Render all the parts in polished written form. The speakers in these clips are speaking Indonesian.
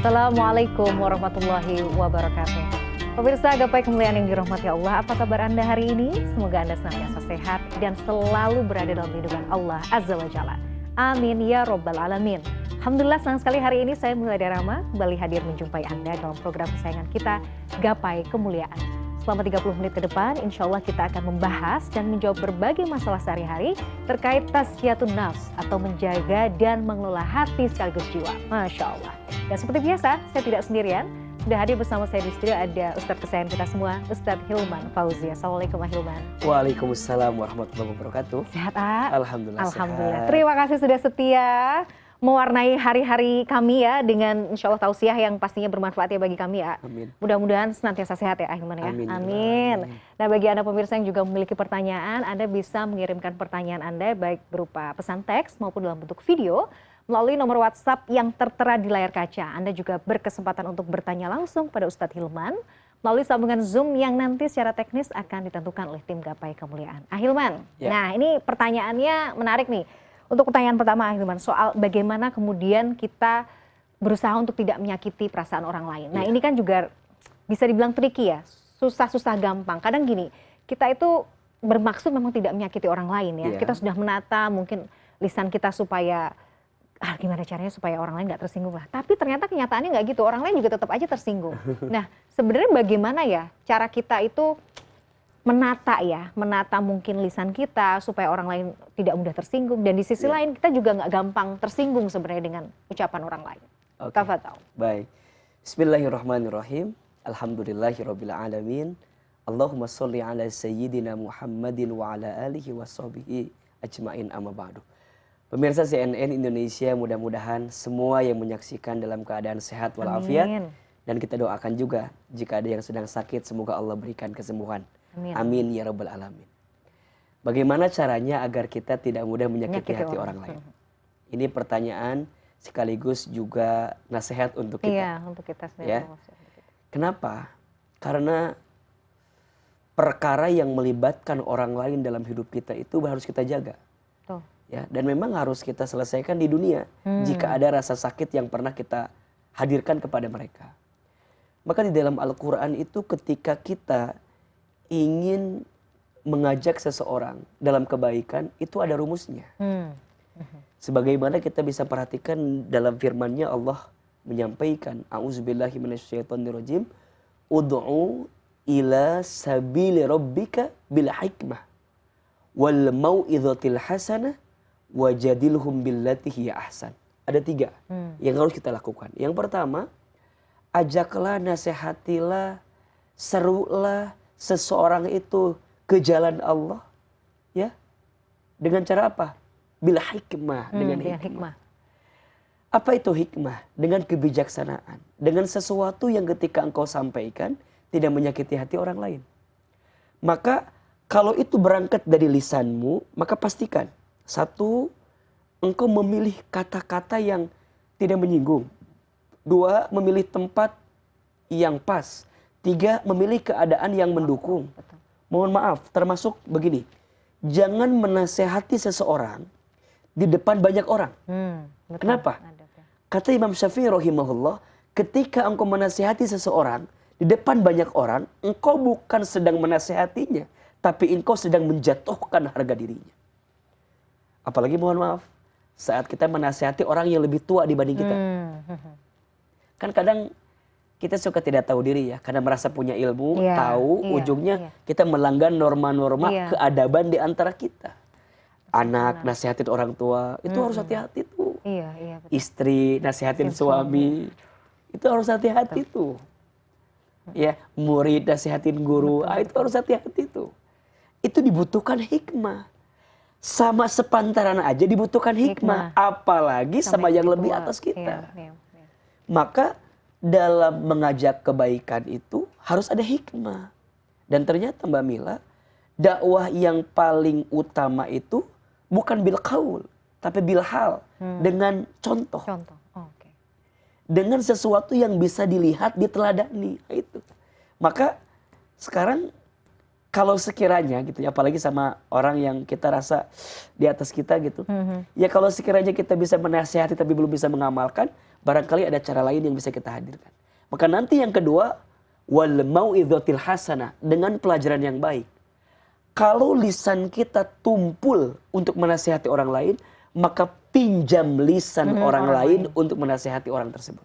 Assalamualaikum warahmatullahi wabarakatuh. Pemirsa Gapai Kemuliaan yang dirahmati Allah, apa kabar Anda hari ini? Semoga Anda senantiasa sehat dan selalu berada dalam lindungan Allah Azza wa Jalla. Amin ya Rabbal Alamin. Alhamdulillah, senang sekali hari ini saya Milada Rama kembali hadir menjumpai Anda dalam program kesayangan kita, Gapai Kemuliaan. Selama 30 menit ke depan, insya Allah kita akan membahas dan menjawab berbagai masalah sehari-hari terkait tazkiyatun nafs atau menjaga dan mengelola hati sekaligus jiwa. Masya Allah. Dan seperti biasa, saya tidak sendirian. Sudah hadir bersama saya di studio ada Ustadz kesayangan kita semua, Ustadz Hilman Fauzi. Assalamualaikum Hilman. Waalaikumsalam warahmatullahi wabarakatuh. Sehat, A? Alhamdulillah. Alhamdulillah. Sehat. Terima kasih sudah setia mewarnai hari-hari kami ya dengan insya Allah tausiah yang pastinya bermanfaat ya bagi kami ya. Amin. Mudah-mudahan senantiasa sehat ya Hilman ya. Amin. Amin. Nah, bagi Anda pemirsa yang juga memiliki pertanyaan, Anda bisa mengirimkan pertanyaan Anda baik berupa pesan teks maupun dalam bentuk video melalui nomor WhatsApp yang tertera di layar kaca. Anda juga berkesempatan untuk bertanya langsung pada Ustadz Hilman melalui sambungan Zoom yang nanti secara teknis akan ditentukan oleh tim Gapai Kemuliaan. Hilman, Ya. Nah ini pertanyaannya menarik nih. Untuk pertanyaan pertama Hilman, soal bagaimana kemudian kita berusaha untuk tidak menyakiti perasaan orang lain. Nah Ya. ini kan juga bisa dibilang tricky ya, susah-susah gampang. Kadang gini, kita itu bermaksud memang tidak menyakiti orang lain ya. Ya. Kita sudah menata mungkin lisan kita supaya gimana caranya supaya orang lain nggak tersinggung lah. Tapi ternyata kenyataannya nggak gitu, orang lain juga tetap aja tersinggung. Nah sebenarnya bagaimana ya cara kita itu menata mungkin lisan kita supaya orang lain tidak mudah tersinggung. Dan di sisi lain kita juga nggak gampang tersinggung sebenarnya dengan ucapan orang lain. Oke. Tafadhal. Baik. Bismillahirrahmanirrahim. Alhamdulillahirabbil alamin. Allahumma sholli ala sayyidina Muhammadin wa ala alihi wa sahbihi ajmain amma ba'du. Pemirsa CNN Indonesia, mudah-mudahan semua yang menyaksikan dalam keadaan sehat walafiat. Amin. Dan kita doakan juga jika ada yang sedang sakit, semoga Allah berikan kesembuhan. Amin. Amin ya rabbal alamin. Bagaimana caranya agar kita tidak mudah menyakiti hati orang lain? Ini pertanyaan sekaligus juga nasihat untuk kita. Iya, untuk kita Ya. sendiri. Kenapa? Karena perkara yang melibatkan orang lain dalam hidup kita itu harus kita jaga. Tuh. Ya, dan memang harus kita selesaikan di dunia jika ada rasa sakit yang pernah kita hadirkan kepada mereka. Maka di dalam Al-Quran itu ketika kita ingin mengajak seseorang dalam kebaikan, itu ada rumusnya. Sebagaimana kita bisa perhatikan dalam firman-Nya Allah menyampaikan, A'udzubillahi minasyaitonirrajim, ud'u ila sabili rabbika bil hikmah wal mau'izatil hasanah wajadilhum billati hiya ahsan. Ada 3 yang harus kita lakukan. Yang pertama, ajaklah, nasihatilah, serulah seseorang itu ke jalan Allah, ya, dengan cara apa? Bil hikmah, dengan hikmah. Apa itu hikmah? Dengan kebijaksanaan, dengan sesuatu yang ketika engkau sampaikan tidak menyakiti hati orang lain. Maka kalau itu berangkat dari lisanmu, maka pastikan, 1, engkau memilih kata-kata yang tidak menyinggung. 2, memilih tempat yang pas. 3, memilih keadaan yang mendukung. Mohon maaf, termasuk begini, jangan menasehati seseorang di depan banyak orang. Betul. Kenapa? Kata Imam Syafi'i rahimahullah, ketika engkau menasehati seseorang di depan banyak orang, engkau bukan sedang menasehatinya, tapi engkau sedang menjatuhkan harga dirinya. Apalagi mohon maaf, saat kita menasehati orang yang lebih tua dibanding kita. Kan kadang kita suka tidak tahu diri ya, karena merasa punya ilmu, ujungnya kita melanggar norma-norma keadaban di antara kita. Anak nasihatin orang tua, itu harus hati-hati tuh. Iya, betul. Istri nasihatin suami, itu harus hati-hati tuh. Ya, murid nasihatin guru, itu harus hati-hati tuh. Itu dibutuhkan hikmah. Sama sepantaran aja dibutuhkan hikmah, apalagi sama yang lebih atas kita. Maka dalam mengajak kebaikan itu harus ada hikmah. Dan ternyata Mbak Mila, dakwah yang paling utama itu bukan bil qaul, tapi bil hal, dengan contoh. Okay. Dengan sesuatu yang bisa dilihat, diteladani. Itu. Maka sekarang kalau sekiranya gitu ya, apalagi sama orang yang kita rasa di atas kita gitu, ya kalau sekiranya kita bisa menasihati tapi belum bisa mengamalkan, barangkali ada cara lain yang bisa kita hadirkan. Maka nanti yang kedua, wal mau'izatil hasanah, dengan pelajaran yang baik. Kalau lisan kita tumpul untuk menasihati orang lain, maka pinjam lisan orang lain untuk menasihati orang tersebut.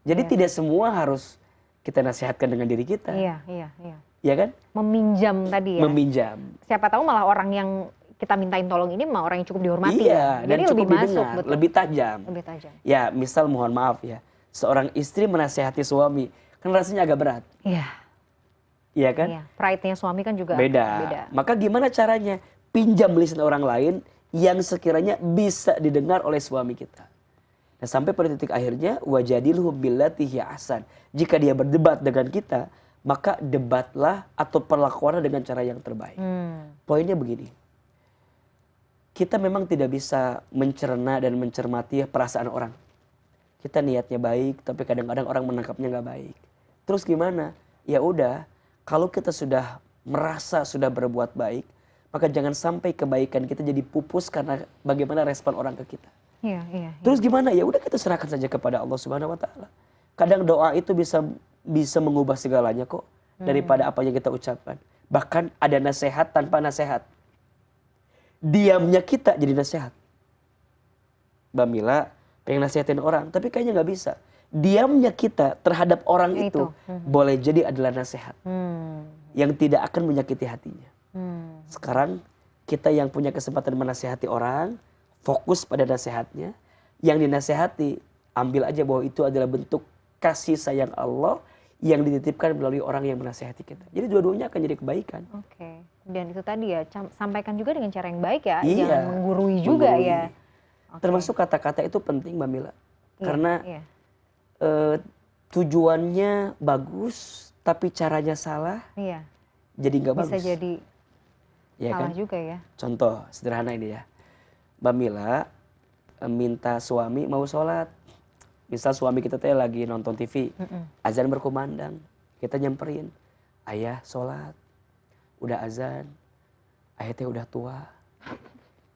Jadi tidak semua harus kita nasihatkan dengan diri kita. Iya. Ya kan? Meminjam tadi ya. Meminjam. Siapa tahu malah orang yang kita mintain tolong ini malah orang yang cukup dihormati. Iya, dan jadi cukup lebih masuk, didengar, betul. lebih tajam. Lebih tajam. Ya, misal mohon maaf ya, seorang istri menasihati suami, kan rasanya agak berat. Iya. Iya kan? Iya. Pride-nya suami kan juga Beda. Maka gimana caranya? Pinjam lisan orang lain yang sekiranya bisa didengar oleh suami kita. Nah, sampai pada titik akhirnya, wajadilhum billati hiya ahsan. Jika dia berdebat dengan kita, maka debatlah atau perlakuanlah dengan cara yang terbaik. Poinnya begini. Kita memang tidak bisa mencerna dan mencermati perasaan orang. Kita niatnya baik, tapi kadang-kadang orang menangkapnya nggak baik. Terus gimana? Ya udah, kalau kita sudah merasa sudah berbuat baik, maka jangan sampai kebaikan kita jadi pupus karena bagaimana respon orang ke kita. Iya. Terus gimana? Ya udah, kita serahkan saja kepada Allah Subhanahu wa taala. Kadang doa itu bisa mengubah segalanya kok daripada apa yang kita ucapkan. Bahkan ada nasihat tanpa nasihat. Diamnya kita jadi nasihat. Mbak Mila pengen nasihatin orang, tapi kayaknya nggak bisa. Diamnya kita terhadap orang itu boleh jadi adalah nasihat yang tidak akan menyakiti hatinya. Sekarang kita yang punya kesempatan menasihati orang, fokus pada nasihatnya. Yang dinasihati, ambil aja bahwa itu adalah bentuk kasih sayang Allah yang dititipkan melalui orang yang menasihati kita. Jadi dua-duanya akan jadi kebaikan. Oke. Dan itu tadi ya, sampaikan juga dengan cara yang baik ya. Iya, Jangan menggurui juga ya. Oke. Termasuk kata-kata itu penting Mbak Mila. Karena Iya. Tujuannya bagus, tapi caranya salah, Iya. jadi nggak bagus. Bisa jadi Ya salah kan? juga ya. Contoh sederhana ini ya. Mbak Mila minta suami mau sholat. Misal suami kita teh lagi nonton TV, azan berkumandang, kita nyamperin, ayah sholat, udah azan, ayah teh udah tua,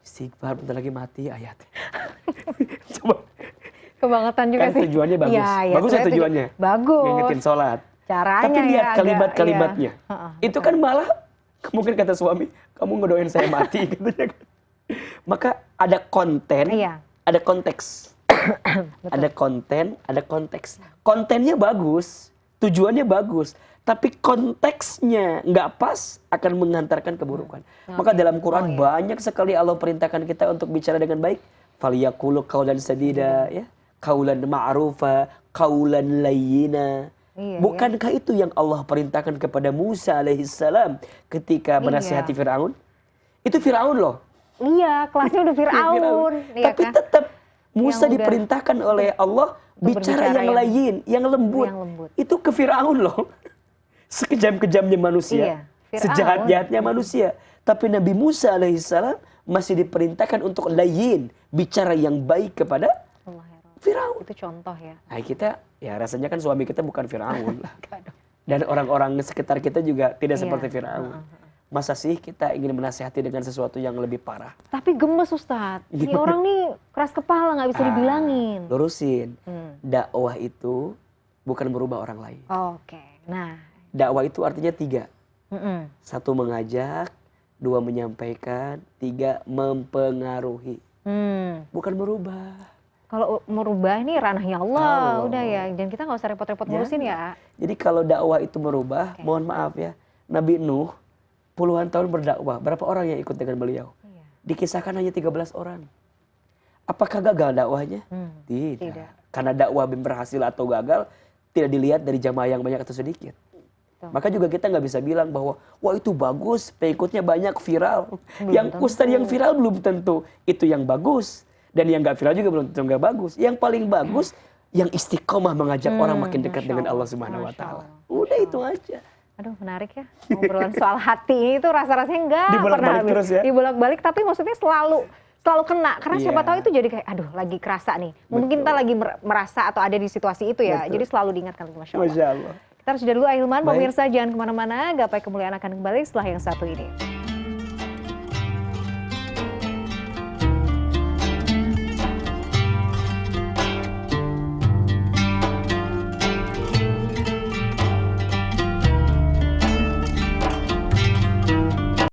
istighfar bentar lagi mati ayah teh. Coba. Kebangetan juga Kan sih. tujuannya bagus. Iya, Bagus ya tujuannya? Bagus. Ngingetin sholat. Caranya Tapi lihat ya kalimat-kalimatnya. agak, Itu kan malah mungkin kata suami, kamu ngedoain saya mati katanya kan. Maka ada konten, Iya. ada konteks. Ada konten, ada konteks. Kontennya bagus, tujuannya bagus, tapi konteksnya nggak pas akan mengantarkan keburukan. Maka dalam Quran banyak sekali Allah perintahkan kita untuk bicara dengan baik. Faliyaqulu qaulan sadida, ya, qaulan ma'rufa, qaulan layyina. Bukankah itu yang Allah perintahkan kepada Musa alaihissalam ketika menasihati Firaun? Itu Firaun loh. Iya, kelasnya udah Firaun. Iya Tapi kan? tetap Musa Yang diperintahkan oleh Allah bicara yang layin, yang lembut. Itu ke Firaun loh. Sekejam-kejamnya manusia, sejahat-jahatnya manusia. Tapi Nabi Musa alaihissalam masih diperintahkan untuk layin, bicara yang baik kepada Firaun. Itu contoh ya. Nah kita, ya rasanya kan suami kita bukan Firaun lah. Dan orang-orang sekitar kita juga tidak seperti Firaun. Masa sih kita ingin menasihati dengan sesuatu yang lebih parah? Tapi gemes Ustadz. Ini orang nih keras kepala, nggak bisa dibilangin. Lurusin. Dakwah itu bukan merubah orang lain. Oke. Nah. Dakwah itu artinya 3. 1 mengajak, 2 menyampaikan, 3 mempengaruhi. Bukan merubah. Kalau merubah ini ranahnya Allah, udah ya. Dan kita nggak usah repot-repot ngurusin ya. Jadi kalau dakwah itu merubah, mohon maaf ya, Nabi Nuh puluhan tahun berdakwah, berapa orang yang ikut dengan beliau? Dikisahkan hanya 13 orang. Apakah gagal dakwahnya? Tidak. Karena dakwah berhasil atau gagal tidak dilihat dari jamaah yang banyak atau sedikit. Maka juga kita nggak bisa bilang bahwa wah itu bagus, pengikutnya banyak, viral. Yang ustadz yang viral belum tentu itu yang bagus, dan yang nggak viral juga belum tentu nggak bagus. Yang paling bagus yang istiqomah mengajak orang makin dekat dengan Allah Subhanahu Wa Taala. Udah itu aja. Aduh menarik ya, ngobrolan soal hati ini tuh rasa-rasanya enggak pernah habis. Terus ya? Dibolak-balik, tapi maksudnya selalu kena. Karena siapa tahu itu jadi kayak, aduh lagi kerasa nih. Mungkin kita lagi merasa atau ada di situasi itu ya. Jadi selalu diingatkan, Masya Allah. Masya Allah. Kita harus jeda dulu, Ahilman. Pemirsa jangan kemana-mana, Gapai Kemuliaan akan kembali setelah yang satu ini.